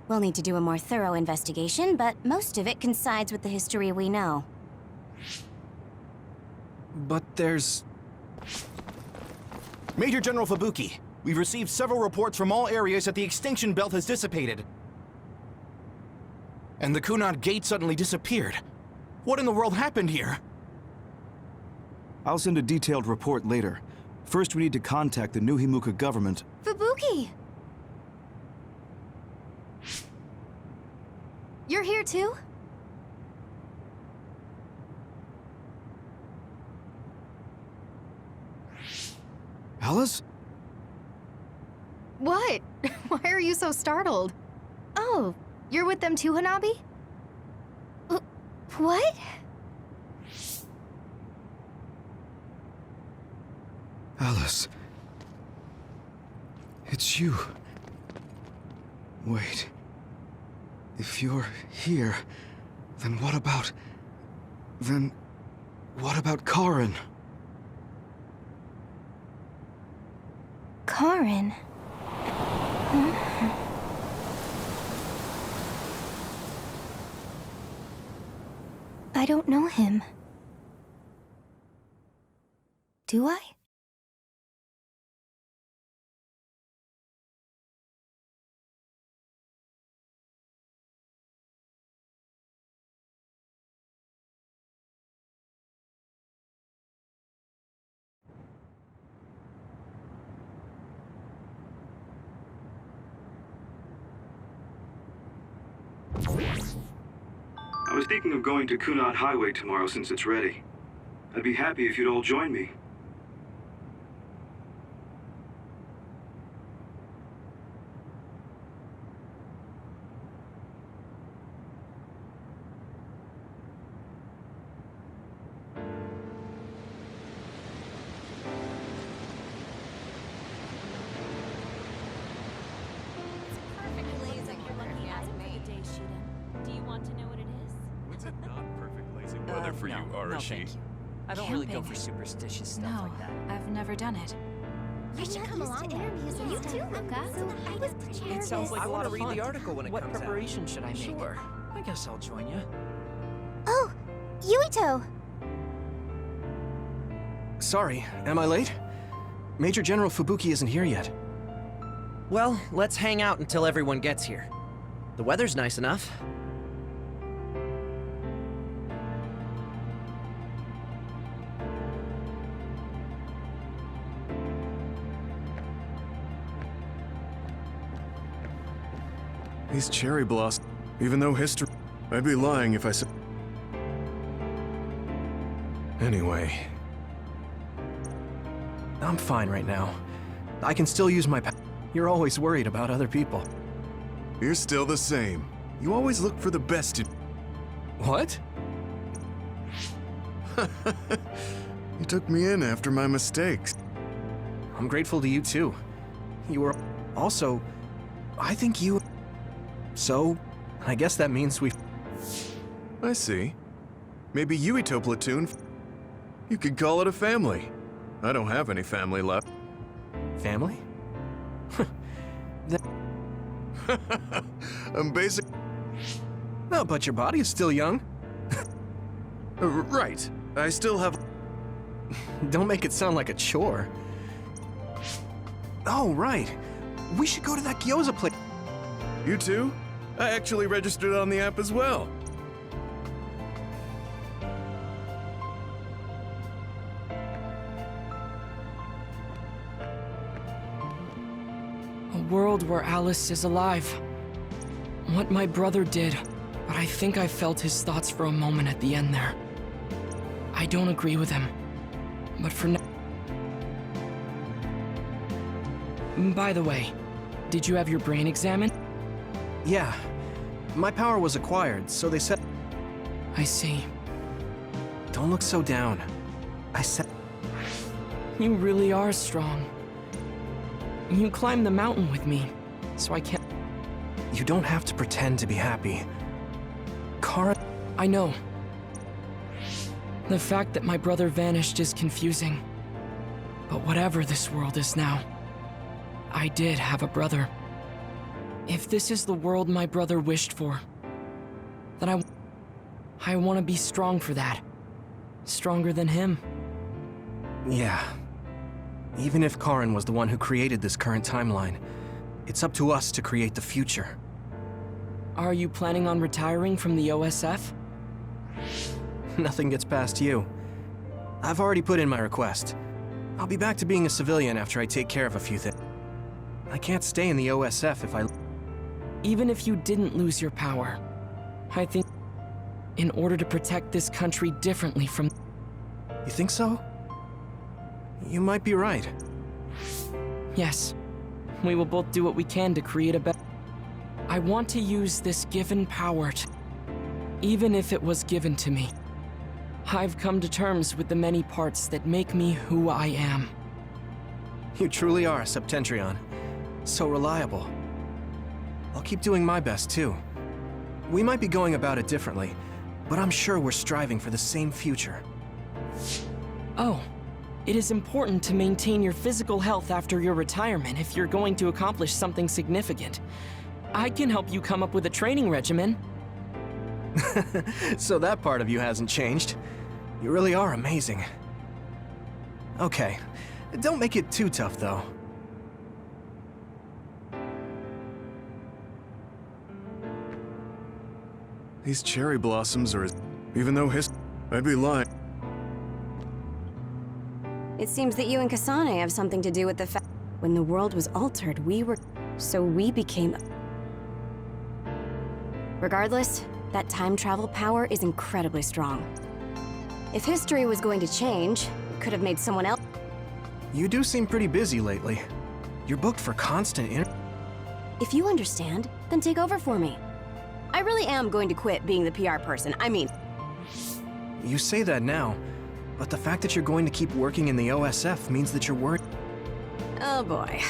We'll need to do a more thorough investigation, but most of it coincides with the history we know. But there's... Major General Fubuki, we've received several reports from all areas that the extinction belt has dissipated. And the Kunad Gate suddenly disappeared. What in the world happened here? I'll send a detailed report later. First, we need to contact the New Himuka government. Fubuki! You're here too? Alice? What? Why are you so startled? Oh, you're with them too, Hanabi? What? Alice. It's you. Wait. If you're here, then what about... Then... what about Karin? Karin? I don't know him. Do I? I was thinking of going to Kunad Highway tomorrow since it's ready. I'd be happy if you'd all join me. For you, Arashi. Thank you. I don't really go for superstitious stuff like that. I've never done it. You should come along with you too, Luca. It sounds like I a lot want of to fun. read the article when it What comes out. preparation should I make? Sure. I guess I'll join you. Oh, Yuito! Sorry, am I late? Major General Fubuki isn't here yet. Well, let's hang out until everyone gets here. The weather's nice enough. These cherry blossoms, even though history... I'd be lying if I said... Anyway... I'm fine right now. I can still use my You're always worried about other people. You're still the same. You always look for the best in... What? You took me in after my mistakes. I'm grateful to you too. You were... Also, I think you... So, I guess that means we... I see. Maybe Yuito platoon... You could call it a family. I don't have any family left. Family? I'm basic... No, but your body is still young. Right. I still have... Don't make it sound like a chore. Oh, right. We should go to that gyoza place. You too? I actually registered on the app as well. A world where Alice is alive. What my brother did, but I think I felt his thoughts for a moment at the end there. I don't agree with him, but for now... By the way, did you have your brain examined? Yeah. My power was acquired, so they said... I see. Don't look so down. I said... You really are strong. You climbed the mountain with me, so I can't... You don't have to pretend to be happy. Kara... I know. The fact that my brother vanished is confusing. But whatever this world is now, I did have a brother. If this is the world my brother wished for, then I want to be strong for that. Stronger than him. Yeah. Even if Karin was the one who created this current timeline, it's up to us to create the future. Are you planning on retiring from the OSF? Nothing gets past you. I've already put in my request. I'll be back to being a civilian after I take care of a few things. I can't stay in the OSF if I... Even if you didn't lose your power, I think in order to protect this country differently from... You think so? You might be right. Yes. We will both do what we can to create a better... I want to use this given power to... Even if it was given to me. I've come to terms with the many parts that make me who I am. You truly are a Septentrion. So reliable. I'll keep doing my best, too. We might be going about it differently, but I'm sure we're striving for the same future. Oh. It is important to maintain your physical health after your retirement if you're going to accomplish something significant. I can help you come up with a training regimen. So that part of you hasn't changed. You really are amazing. Okay, don't make it too tough, though. These cherry blossoms are... Even though I'd be lying. It seems that you and Kasane have something to do with the fact when the world was altered, we were... So we became... Regardless, that time travel power is incredibly strong. If history was going to change, it could have made someone else... You do seem pretty busy lately. You're booked for constant If you understand, then take over for me. I really am going to quit being the PR person. I mean... You say that now, but the fact that you're going to keep working in the OSF means that you're worried. Oh boy.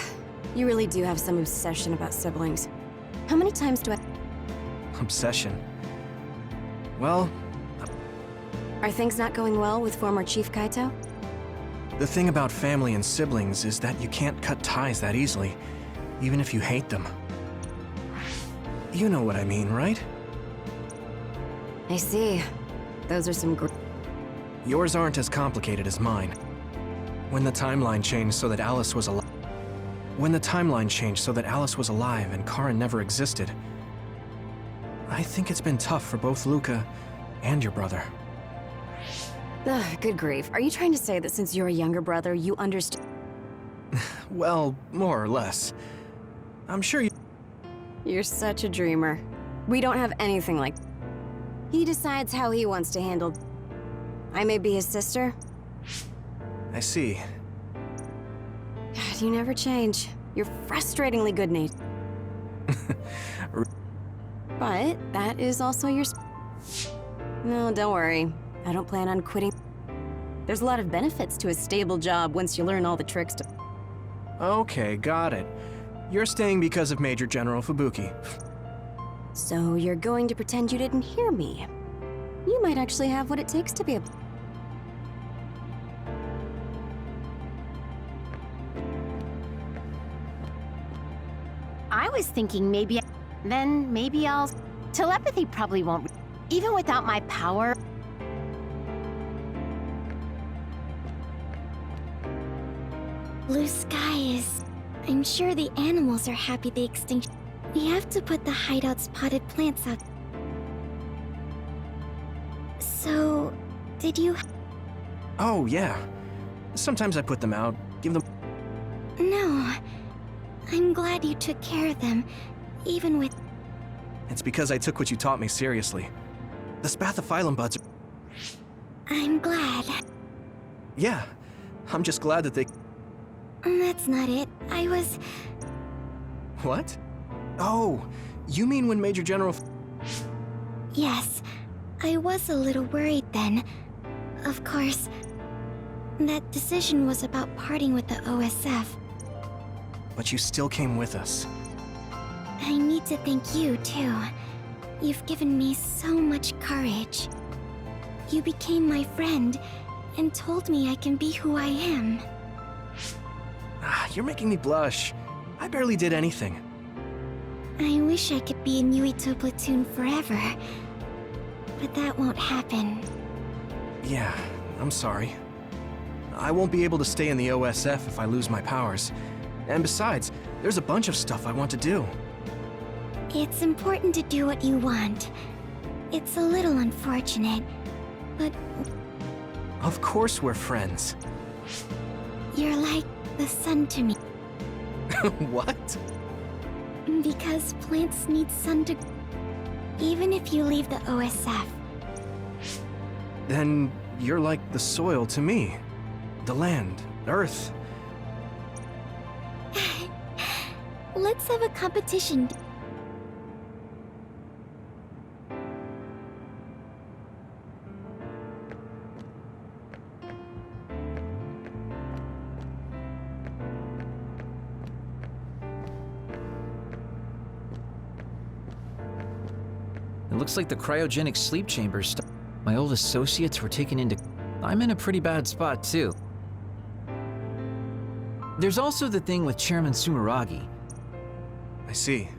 You really do have some obsession about siblings. How many times do I... Obsession. Well... Are things not going well with former Chief Kaito? The thing about family and siblings is that you can't cut ties that easily, even if you hate them. You know what I mean, right? I see. Those are some Yours aren't as complicated as mine. When the timeline changed so that Alice was alive... When the timeline changed so that Alice was alive and Karin never existed, I think it's been tough for both Luca and your brother. Ugh, good grief. Are you trying to say that since you're a younger brother, you understand? Well, more or less. I'm sure you... You're such a dreamer. We don't have anything like... He decides how he wants to handle... I may be his sister. I see. God, you never change. You're frustratingly good-natured. But that is also your... No, don't worry. I don't plan on quitting. There's a lot of benefits to a stable job once you learn all the tricks to... Okay, got it. You're staying because of Major General Fubuki. So you're going to pretend you didn't hear me. You might actually have what it takes to be a... I was thinking maybe... Then maybe I'll... Telepathy probably won't... Even without my power... Blue skies. I'm sure the animals are happy the extinction. We have to put the hideout's potted plants out. So, did you... Oh, yeah. Sometimes I put them out, give them... No. I'm glad you took care of them, even with... It's because I took what you taught me seriously. The spathiphyllum buds... I'm glad. Yeah. I'm just glad that they... That's not it. I was... What? Oh, you mean when Major General... Yes. I was a little worried then. Of course, that decision was about parting with the OSF. But you still came with us. I need to thank you, too. You've given me so much courage. You became my friend, and told me I can be who I am. You're making me blush. I barely did anything. I wish I could be in Yuito platoon forever, but that won't happen. Yeah, I'm sorry. I won't be able to stay in the OSF if I lose my powers. And besides, there's a bunch of stuff I want to do. It's important to do what you want. It's a little unfortunate, but Of course we're friends. you're like the sun to me. What? Because plants need sun to... Even if you leave the OSF. Then you're like the soil to me. The land, earth. Let's have a competition. It looks like the cryogenic sleep chambers. My old associates were taken into... I'm in a pretty bad spot, too. There's also the thing with Chairman Sumeragi. I see.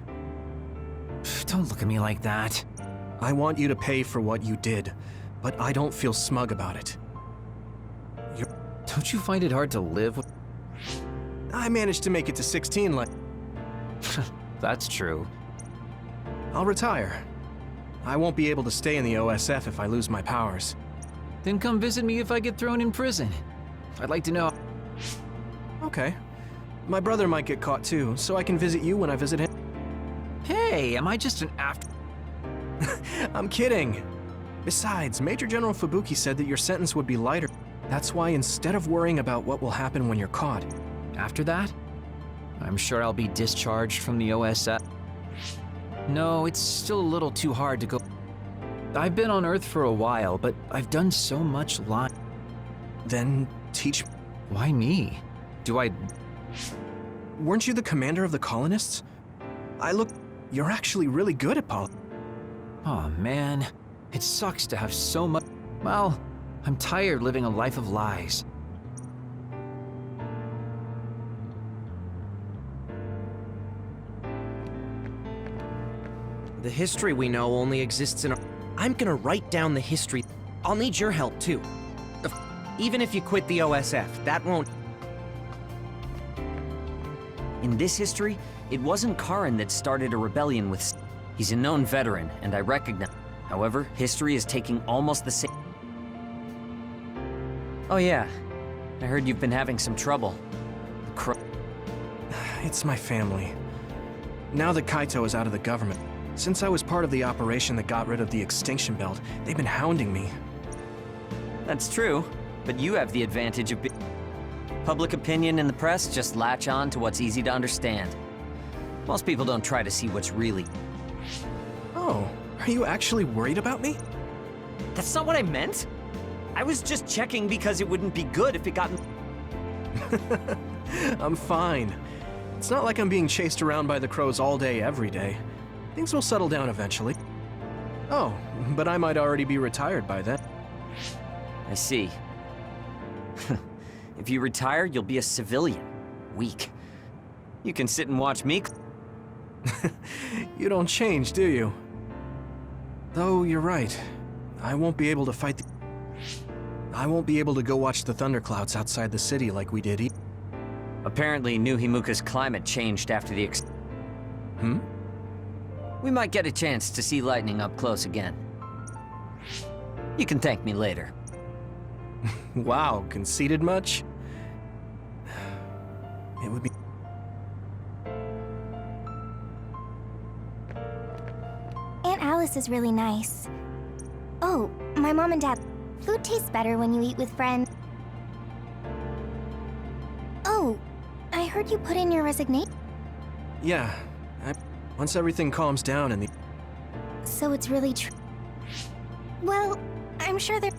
Don't look at me like that. I want you to pay for what you did, but I don't feel smug about it. Don't you find it hard to live with... I managed to make it to 16 like... That's true. I'll retire. I won't be able to stay in the OSF if I lose my powers. Then come visit me if I get thrown in prison. I'd like to know... Okay. My brother might get caught too, so I can visit you when I visit him. Hey, am I just an after... I'm kidding. Besides, Major General Fubuki said that your sentence would be lighter. That's why instead of worrying about what will happen when you're caught... After that? I'm sure I'll be discharged from the OSF. No, it's still a little too hard to go... I've been on Earth for a while, but I've done so much lying. Then teach... Why me? Do I... Weren't you the commander of the colonists? You're actually really good at Oh man, it sucks to have so much... Well, I'm tired living a life of lies. The history we know only exists in our... I'm gonna write down the history. I'll need your help, too. Even if you quit the OSF, that won't... In this history, it wasn't Karin that started a rebellion with... He's a known veteran, and I recognize... However, history is taking almost the same... Oh yeah, I heard you've been having some trouble. It's my family. Now that Kaito is out of the government, since I was part of the operation that got rid of the extinction belt, they've been hounding me. That's true, but you have the advantage of public opinion and the press just latch on to what's easy to understand. Most people don't try to see what's really... Oh, are you actually worried about me? That's not what I meant. I was just checking because it wouldn't be good if it got... I'm fine. It's not like I'm being chased around by the crows all day, every day. Things will settle down eventually. Oh, but I might already be retired by then. I see. If you retire, you'll be a civilian. Weak. You can sit and watch me... You don't change, do you? Though, you're right. I won't be able to fight the... I won't be able to go watch the thunderclouds outside the city like we did. Apparently, New Himuka's climate changed after the We might get a chance to see lightning up close again. You can thank me later. Wow, conceited much? It would be... Aunt Alice is really nice. Oh, my mom and dad... Food tastes better when you eat with friends. Oh, I heard you put in your resignation. Yeah, once everything calms down and the... So it's really true. Well, I'm sure they're...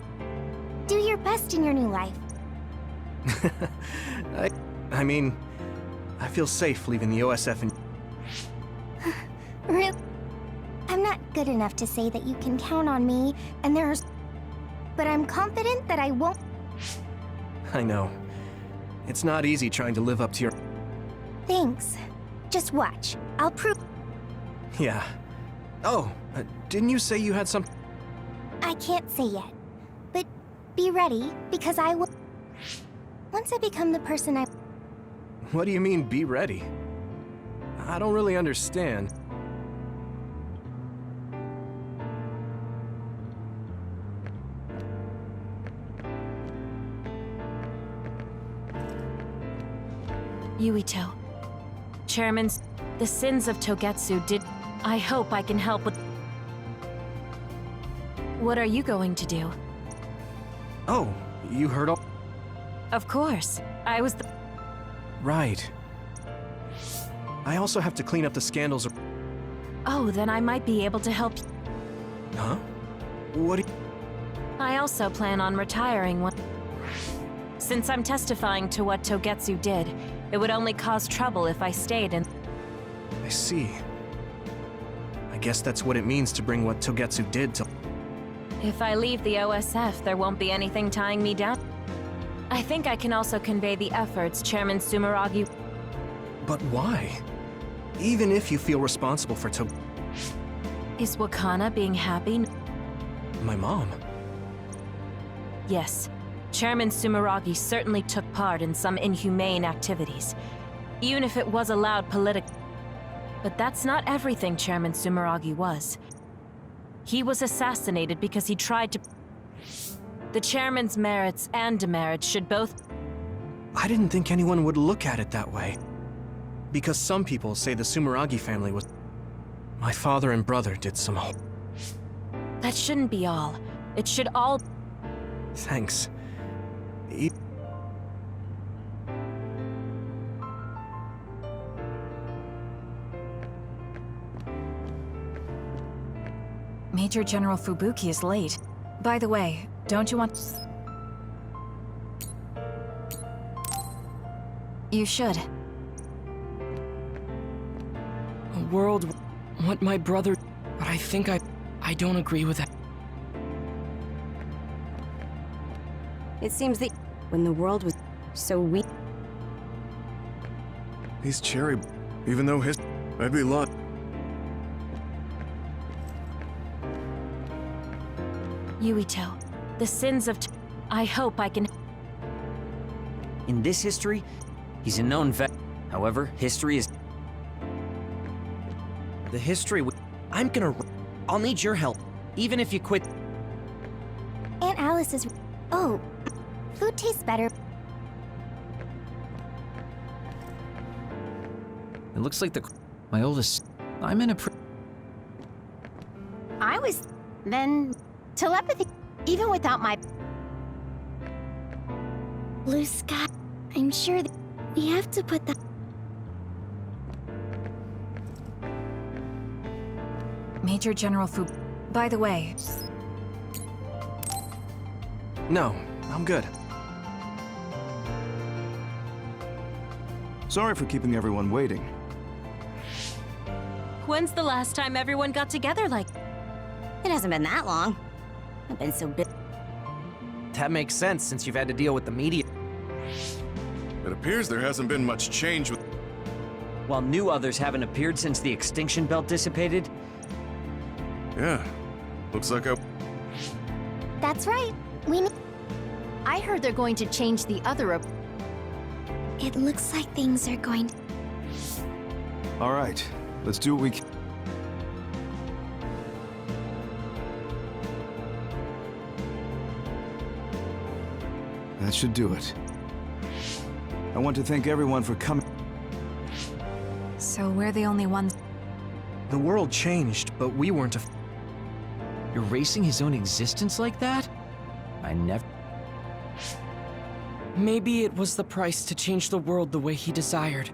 Do your best in your new life. I mean, I feel safe leaving the OSF and... Really? I'm not good enough to say that you can count on me, and there's... But I'm confident that I won't... I know. It's not easy trying to live up to your... Thanks. Just watch. I'll prove... Yeah. Oh, didn't you say you had some... I can't say yet. But be ready, because I will... Once I become the person I... What do you mean, be ready? I don't really understand. Yuito. Chairman's... The sins of Togetsu did... I hope I can help with... What are you going to do? Oh, you heard all... Of course. I was the... Right. I also have to clean up the scandals... Oh, then I might be able to help... Huh? What do you... I also plan on retiring when... Since I'm testifying to what Togetsu did, it would only cause trouble if I stayed in... I see. I guess that's what it means to bring what Togetsu did to... If I leave the OSF, there won't be anything tying me down. I think I can also convey the efforts Chairman Sumeragi... But why? Even if you feel responsible for Is Wakana being happy? My mom? Yes. Chairman Sumeragi certainly took part in some inhumane activities. Even if it was allowed politically. But that's not everything Chairman Sumeragi was. He was assassinated because he tried to... The chairman's merits and demerits should both... I didn't think anyone would look at it that way. Because some people say the Sumeragi family was... My father and brother did some... That shouldn't be all. It should all... Thanks. Major General Fubuki is late. By the way, don't you want... You should. A world... What my brother... But I think I don't agree with that. It seems that when the world was so weak... He's cherry... Even though his... I'd be lost. Yuito. The sins of... I hope I can... In this history, he's a known vet. However, history is... The history... I'm gonna... I'll need your help, even if you quit... Aunt Alice is... Oh, food tastes better. It looks like my oldest... I'm in a I was... Then... Telepathy... Even without my... Blue sky. I'm sure that we have to put the... Major General Fubuki. By the way... No, I'm good. Sorry for keeping everyone waiting. When's the last time everyone got together like... It hasn't been that long. I've been so busy. That makes sense since you've had to deal with the media. It appears there hasn't been much change with... While new others haven't appeared since the extinction belt dissipated. Yeah, looks like That's right. We need... I heard they're going to change the other... It looks like things are going to... All right, let's do what we can. That should do it. I want to thank everyone for coming. So we're the only ones... The world changed, but we weren't Erasing his own existence like that? I never... Maybe it was the price to change the world the way he desired.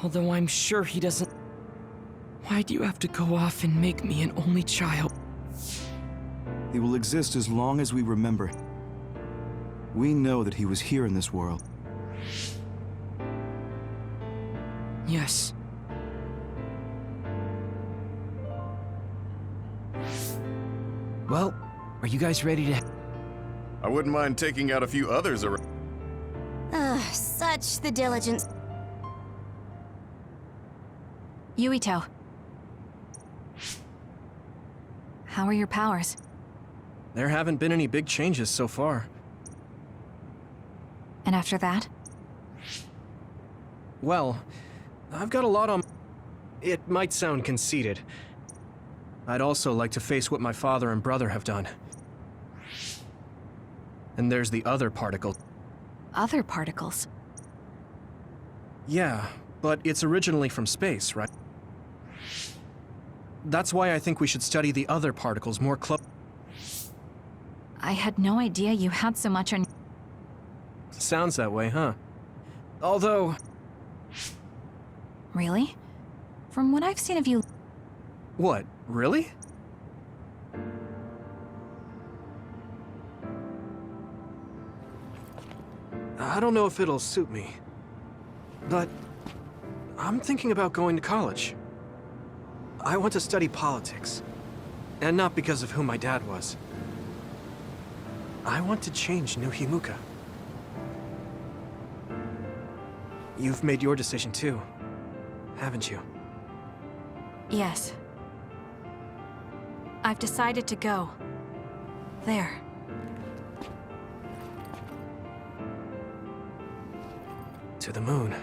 Although I'm sure he doesn't... Why do you have to go off and make me an only child? He will exist as long as we remember. We know that he was here in this world. Yes. Well, are you guys ready to... I wouldn't mind taking out a few others around. Such the diligence. Yuito. How are your powers? There haven't been any big changes so far. And after that? Well, I've got a lot on... It might sound conceited. I'd also like to face what my father and brother have done. And there's the other particle. Other particles? Yeah, but it's originally from space, right? That's why I think we should study the other particles more closely. I had no idea you had so much on... Sounds that way, huh? Although... Really? From what I've seen of you... What, really? I don't know if it'll suit me, but I'm thinking about going to college. I want to study politics, and not because of who my dad was. I want to change New Himuka. You've made your decision too, haven't you? Yes. I've decided to go. There. To the moon.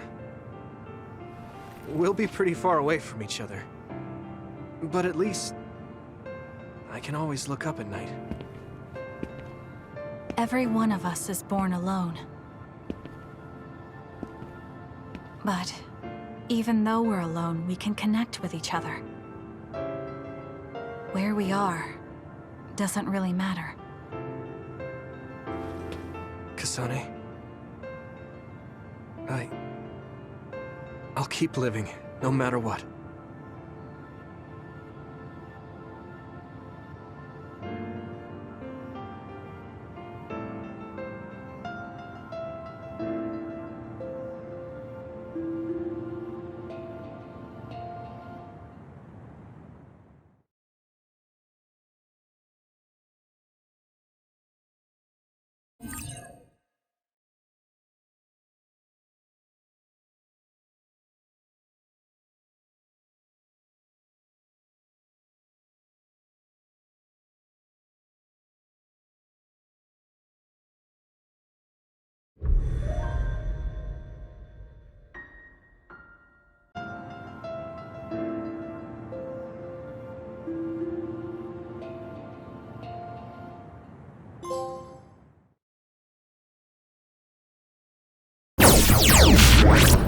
We'll be pretty far away from each other. But at least... I can always look up at night. Every one of us is born alone. But even though we're alone, we can connect with each other. Where we are doesn't really matter. Kasane. I'll keep living, no matter what. What?